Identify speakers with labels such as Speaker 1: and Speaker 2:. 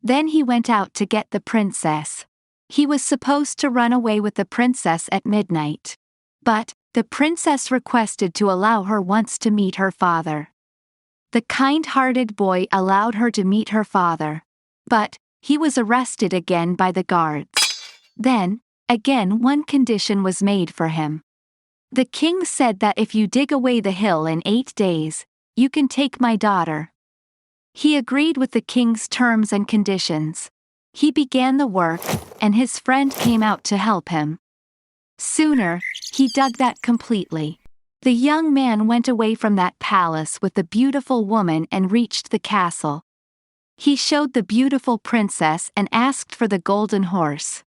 Speaker 1: Then he went out to get the princess. He was supposed to run away with the princess at midnight. But the princess requested to allow her once to meet her father. The kind-hearted boy allowed her to meet her father. But he was arrested again by the guards. Then, again one condition was made for him. The king said that if you dig away the hill in 8 days, you can take my daughter. He agreed with the king's terms and conditions. He began the work, and his friend came out to help him. Sooner, he dug that completely. The young man went away from that palace with the beautiful woman and reached the castle. He showed the beautiful princess and asked for the golden horse.